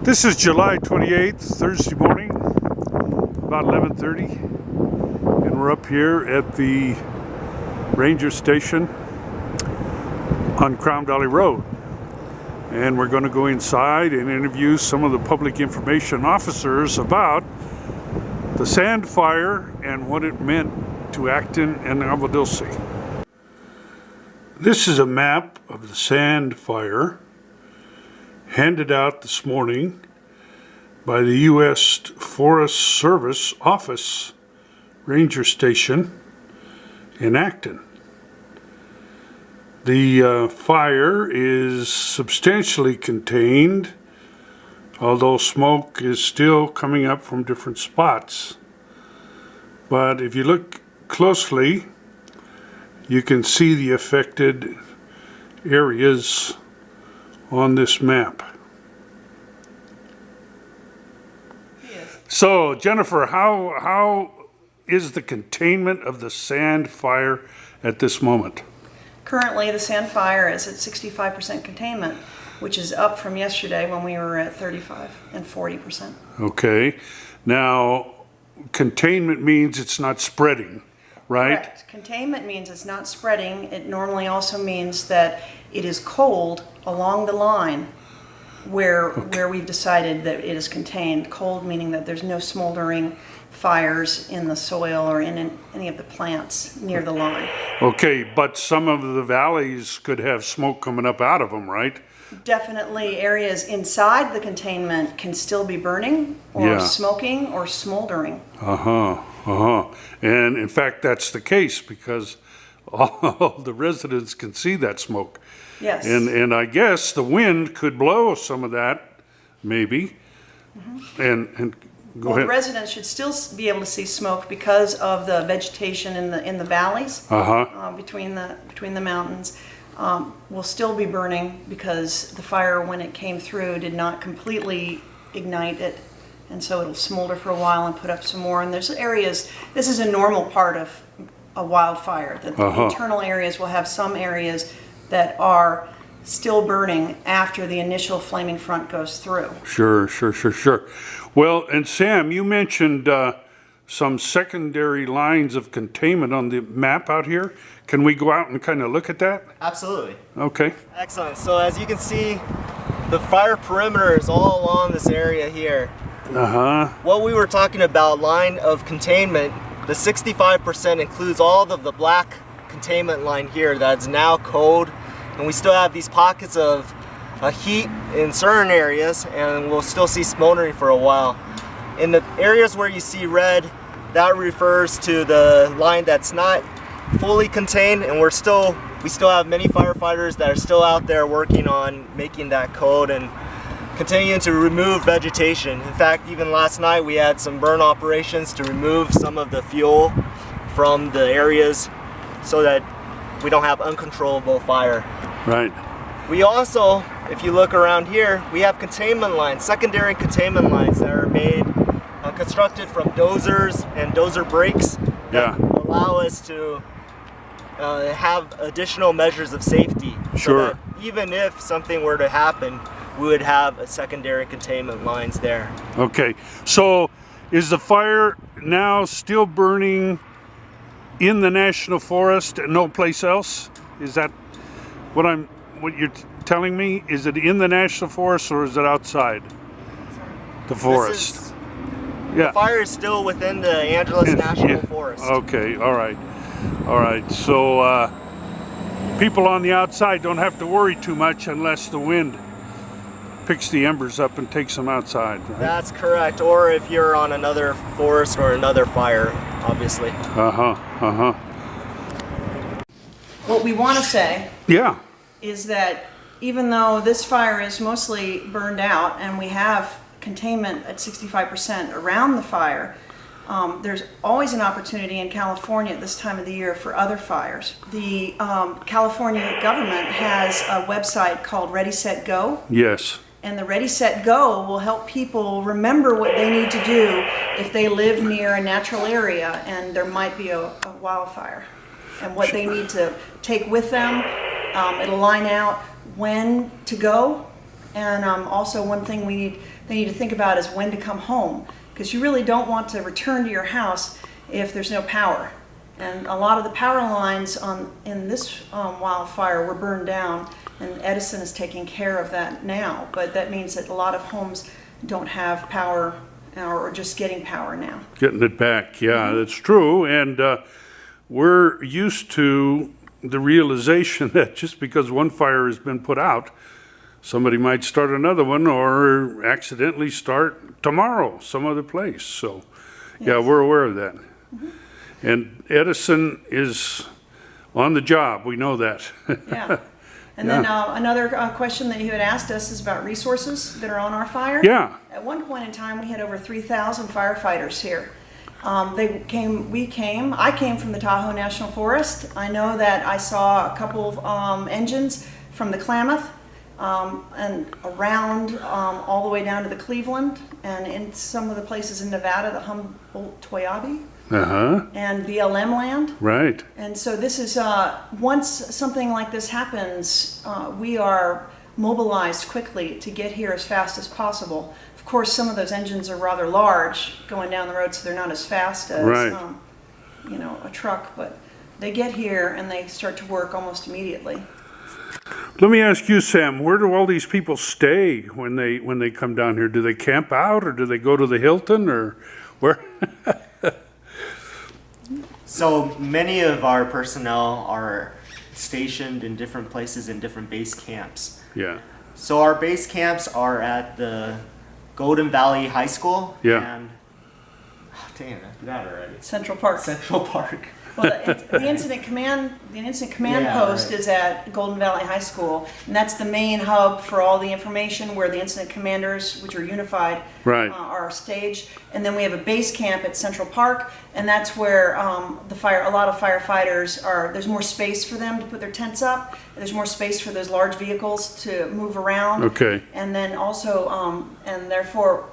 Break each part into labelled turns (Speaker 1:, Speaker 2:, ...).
Speaker 1: This is July 28th, Thursday morning, about 11:30, and we're up here at the ranger station on Crown Valley Road. And we're going to go inside and interview some of the public information officers about the sand fire and what it meant to Acton and agua dulce. This is a map of the sand fire handed out this morning by the U.S. Forest Service Office Ranger Station in Acton. The fire is substantially contained, although smoke is still coming up from different spots. But if you look closely, you can see the affected areas on this map.
Speaker 2: Yes.
Speaker 1: So, Jennifer, how is the containment of the sand fire at this moment?
Speaker 2: Currently, the sand fire is at 65% containment, which is up from yesterday when we were at 35 and 40%.
Speaker 1: Okay. Now, containment means it's not spreading, right?
Speaker 2: Correct. Containment means it's not spreading. It normally also means that it is cold along the line where we've decided that it is contained. Cold meaning that there's no smoldering fires in the soil or in any of the plants near the line.
Speaker 1: Okay, but some of the valleys could have smoke coming up out of them, right?
Speaker 2: Definitely areas inside the containment can still be burning or smoking or smoldering.
Speaker 1: And in fact, that's the case because all the residents can see that smoke.
Speaker 2: Yes.
Speaker 1: And I guess the wind could blow some of that, maybe. And go ahead.
Speaker 2: The residents should still be able to see smoke because of the vegetation in the valleys between the mountains. Will still be burning because the fire, when it came through, did not completely ignite it, and so it'll smolder for a while and put up some more. And there's areas. This is a normal part of a wildfire. That the internal areas will have some areas that are still burning after the initial flaming front goes through.
Speaker 1: Sure. Well, and Sam, you mentioned some secondary lines of containment on the map out here. Can we go out and kind of look at that?
Speaker 3: Absolutely.
Speaker 1: Okay.
Speaker 3: Excellent. So as you can see, the fire perimeter is all along this area here. What we were talking about, line of containment, the 65% includes all of the black containment line here that's now cold, and we still have these pockets of heat in certain areas, and we'll still see smoldering for a while. In the areas where you see red, that refers to the line that's not fully contained, and we still have many firefighters that are still out there working on making that cold and continuing to remove vegetation. In fact, even last night we had some burn operations to remove some of the fuel from the areas so that we don't have uncontrollable fire.
Speaker 1: Right.
Speaker 3: We also, if you look around here, we have containment lines, secondary containment lines that are made, constructed from dozers and dozer brakes that allow us to have additional measures of safety.
Speaker 1: Sure.
Speaker 3: So that even if something were to happen, we would have a secondary containment lines there.
Speaker 1: Okay. So is the fire now still burning in the national forest and no place else? Is that what you're telling me? Is it in the national forest or is it outside the forest?
Speaker 3: The fire is still within the Angeles National Forest.
Speaker 1: Okay, all right. So people on the outside don't have to worry too much unless the wind picks the embers up and takes them outside, right?
Speaker 3: That's correct, or if you're on another forest or another fire, obviously.
Speaker 2: What we want to say is that even though this fire is mostly burned out and we have containment at 65% around the fire, there's always an opportunity in California at this time of the year for other fires. The California government has a website called Ready, Set, Go.
Speaker 1: Yes.
Speaker 2: And the Ready, Set, Go will help people remember what they need to do if they live near a natural area and there might be a wildfire, and what they need to take with them. It'll line out when to go And also one thing they need to think about is when to come home, because you really don't want to return to your house if there's no power. And a lot of the power lines in this wildfire were burned down, and Edison is taking care of that now. But that means that a lot of homes don't have power or just getting power now.
Speaker 1: Getting it back, yeah, that's true. And we're used to the realization that just because one fire has been put out, somebody might start another one or accidentally start tomorrow some other place. So, yeah, we're aware of that. And Edison is on the job. We know that.
Speaker 2: Yeah. And then another question that you had asked us is about resources that are on our fire.
Speaker 1: Yeah.
Speaker 2: At one point in time, we had over 3,000 firefighters here. I came from the Tahoe National Forest. I know that I saw a couple of engines from the Klamath and around all the way down to the Cleveland, and in some of the places in Nevada, the Humboldt-Toyabe. And BLM land.
Speaker 1: Right.
Speaker 2: And so this is, once something like this happens, we are mobilized quickly to get here as fast as possible. Of course, some of those engines are rather large going down the road, so they're not as fast as, you know, a truck, but they get here and they start to work almost immediately.
Speaker 1: Let me ask you, Sam, where do all these people stay when they come down here? Do they camp out, or do they go to the Hilton, or where?
Speaker 3: So many of our personnel are stationed in different places in different base camps.
Speaker 1: Yeah.
Speaker 3: So our base camps are at the Golden Valley High School.
Speaker 1: Yeah.
Speaker 3: And, dang it, I forgot already.
Speaker 2: Central Park.
Speaker 3: Central Park.
Speaker 2: Well, the incident command post is at Golden Valley High School, and that's the main hub for all the information where the incident commanders, which are unified, are staged. And then we have a base camp at Central Park, and that's where a lot of firefighters are. There's more space for them to put their tents up. There's more space for those large vehicles to move around.
Speaker 1: Okay.
Speaker 2: And then also, and therefore,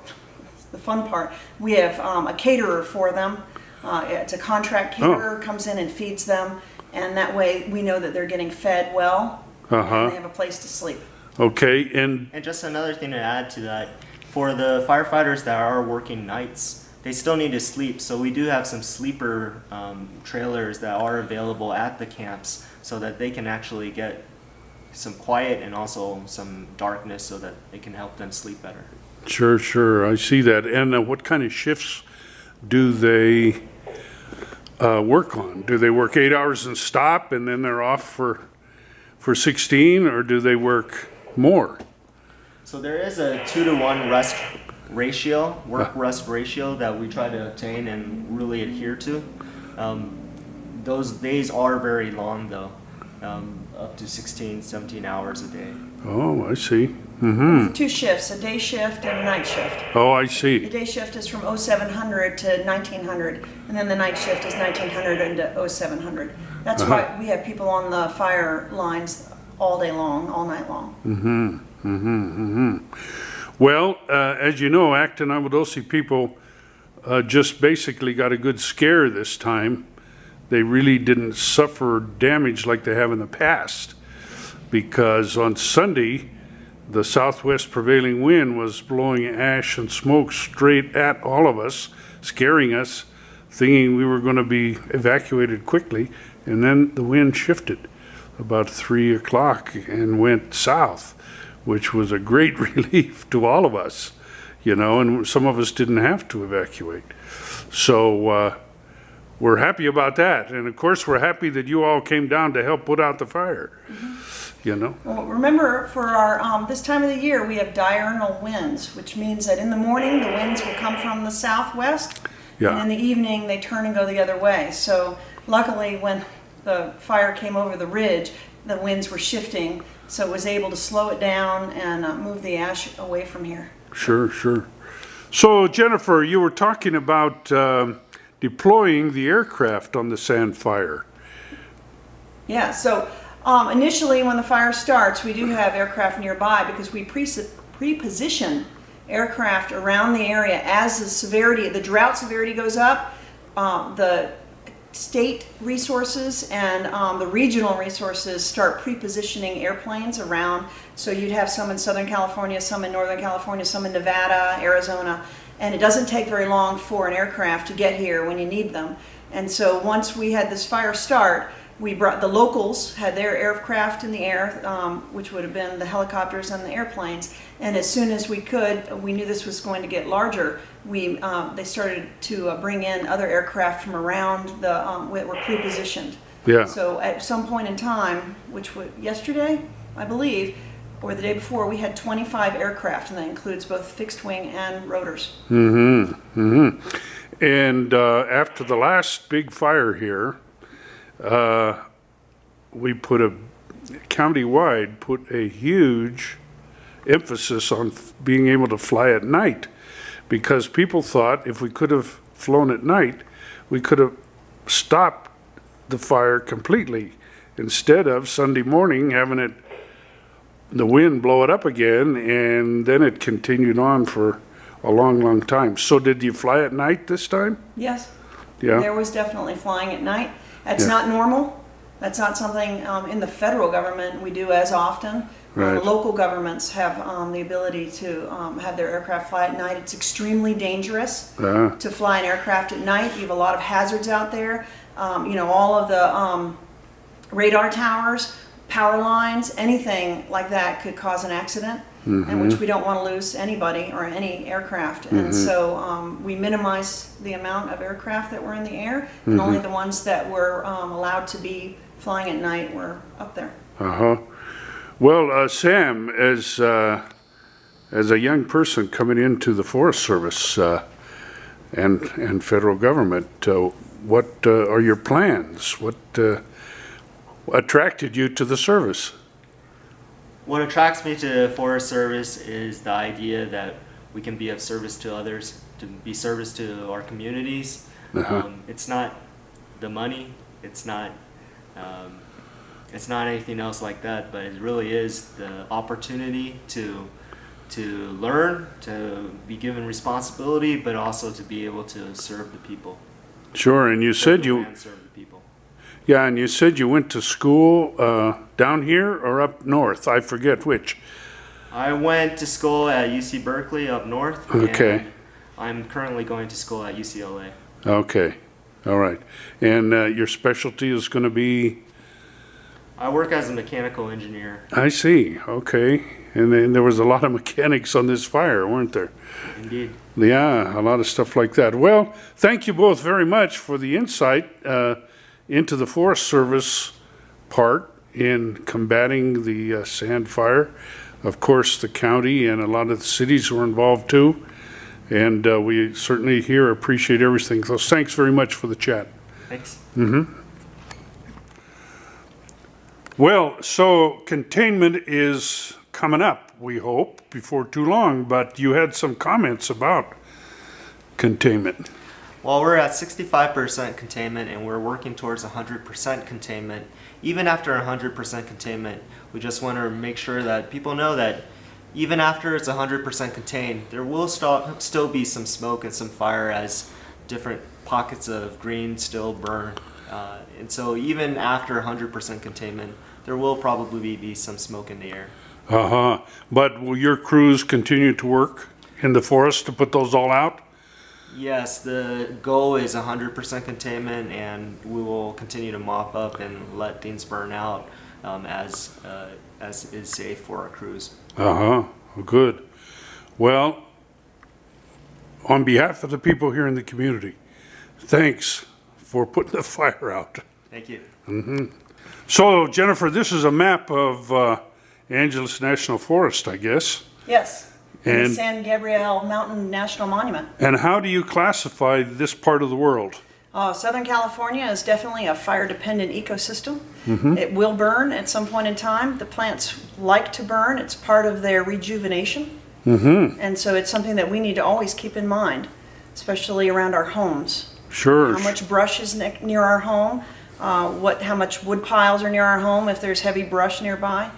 Speaker 2: the fun part, we have a caterer for them. It's a contract caterer, comes in and feeds them, and that way we know that they're getting fed well, and they have a place to sleep.
Speaker 1: Okay, and
Speaker 3: just another thing to add to that, for the firefighters that are working nights, they still need to sleep, so we do have some sleeper trailers that are available at the camps so that they can actually get some quiet and also some darkness so that it can help them sleep better.
Speaker 1: Sure, I see that. And what kind of shifts do they work on? Do they work 8 hours and stop and then they're off for 16, or do they work more?
Speaker 3: So there is a 2-to-1 rest ratio, work-rest ratio that we try to obtain and really adhere to. Those days are very long though, up to 16, 17 hours a day.
Speaker 1: Oh, I see.
Speaker 2: Two shifts, a day shift and a night shift.
Speaker 1: Oh, I see.
Speaker 2: The day shift is from 0700 to 1900, and then the night shift is 1900 into 0700. That's why we have people on the fire lines all day long, all night long.
Speaker 1: Well, as you know, Acton and dulce people just basically got a good scare this time. They really didn't suffer damage like they have in the past, because on Sunday, the southwest prevailing wind was blowing ash and smoke straight at all of us, scaring us, thinking we were going to be evacuated quickly. And then the wind shifted about 3 o'clock and went south, which was a great relief to all of us, you know, and some of us didn't have to evacuate. So we're happy about that. And of course, we're happy that you all came down to help put out the fire. You know?
Speaker 2: Well, remember, for our this time of the year, we have diurnal winds, which means that in the morning the winds will come from the southwest, and in the evening they turn and go the other way. So luckily, when the fire came over the ridge, the winds were shifting, so it was able to slow it down and move the ash away from here.
Speaker 1: Sure. So Jennifer, you were talking about deploying the aircraft on the Sand Fire.
Speaker 2: Yeah, so initially when the fire starts, we do have aircraft nearby because we pre-position aircraft around the area as the drought severity goes up. The state resources and the regional resources start pre-positioning airplanes around. So you'd have some in Southern California, some in Northern California, some in Nevada, Arizona, and it doesn't take very long for an aircraft to get here when you need them. And so once we had this fire start, we brought the locals, had their aircraft in the air, which would have been the helicopters and the airplanes. And as soon as we could, we knew this was going to get larger. They started to bring in other aircraft from around the that were pre-positioned.
Speaker 1: Yeah.
Speaker 2: So at some point in time, which was yesterday, I believe, or the day before, we had 25 aircraft, and that includes both fixed wing and rotors.
Speaker 1: And after the last big fire here, we put countywide put a huge emphasis on being able to fly at night, because people thought if we could have flown at night, we could have stopped the fire completely, instead of Sunday morning having the wind blow it up again, and then it continued on for a long time. So did you fly at night this time?
Speaker 2: Yes.
Speaker 1: Yeah.
Speaker 2: There was definitely flying at night. That's
Speaker 1: Yeah.
Speaker 2: not normal. That's not something in the federal government we do as often.
Speaker 1: Right.
Speaker 2: Local governments have the ability to have their aircraft fly at night. It's extremely dangerous to fly an aircraft at night. You have a lot of hazards out there. All of the radar towers, power lines, anything like that could cause an accident, in which we don't want to lose anybody or any aircraft. And so we minimize the amount of aircraft that were in the air, and only the ones that were allowed to be flying at night were up there.
Speaker 1: Well, Sam, as a young person coming into the Forest Service and federal government, what are your plans? What attracted you to the service?
Speaker 3: What attracts me to the Forest Service is the idea that we can be of service to others, to be service to our communities. It's not the money, it's not anything else like that, but it really is the opportunity to learn, to be given responsibility, but also to be able to serve the people.
Speaker 1: Sure, and you said
Speaker 3: serve the people.
Speaker 1: Yeah, and you said you went to school down here or up north? I forget which.
Speaker 3: I went to school at UC Berkeley up north.
Speaker 1: Okay.
Speaker 3: And I'm currently going to school at UCLA.
Speaker 1: Okay, all right. And your specialty is going to be?
Speaker 3: I work as a mechanical engineer.
Speaker 1: I see, okay. And then there was a lot of mechanics on this fire, weren't there?
Speaker 3: Indeed.
Speaker 1: Yeah, a lot of stuff like that. Well, thank you both very much for the insight into the Forest Service part in combating the sand fire. Of course, the county and a lot of the cities were involved too. And we certainly here appreciate everything. So thanks very much for the chat.
Speaker 3: Thanks.
Speaker 1: Well, so containment is coming up, we hope, before too long, but you had some comments about containment.
Speaker 3: Well, we're at 65% containment and we're working towards 100% containment. Even after 100% containment, we just want to make sure that people know that even after it's 100% contained, there will still be some smoke and some fire as different pockets of green still burn. And so even after 100% containment, there will probably be some smoke in the air.
Speaker 1: But will your crews continue to work in the forest to put those all out?
Speaker 3: Yes, the goal is 100% containment, and we will continue to mop up and let things burn out as is safe for our crews.
Speaker 1: Good. Well, on behalf of the people here in the community, thanks for putting the fire out.
Speaker 3: Thank you.
Speaker 1: So, Jennifer, this is a map of Angeles National Forest, I guess.
Speaker 2: Yes.
Speaker 1: And
Speaker 2: the San Gabriel Mountain National Monument.
Speaker 1: And how do you classify this part of the world?
Speaker 2: Southern California is definitely a fire-dependent ecosystem. It will burn at some point in time. The plants like to burn. It's part of their rejuvenation. And so it's something that we need to always keep in mind, especially around our homes.
Speaker 1: Sure.
Speaker 2: How much brush is near our home, how much wood piles are near our home if there's heavy brush nearby,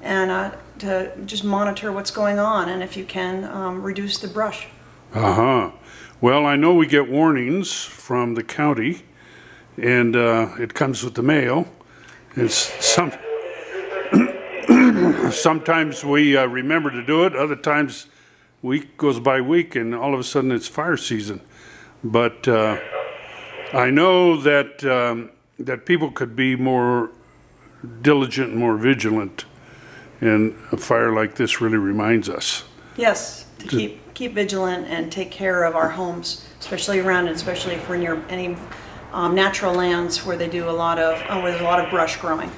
Speaker 2: and to just monitor what's going on, and if you can, reduce the brush.
Speaker 1: Well, I know we get warnings from the county and it comes with the mail. And sometimes we remember to do it. Other times, week goes by week, and all of a sudden it's fire season. But I know that that people could be more diligent and more vigilant, and a fire like this really reminds us.
Speaker 2: Yes, to keep vigilant and take care of our homes, especially around, and especially if we're near any natural lands where they do a lot of where there's a lot of brush growing.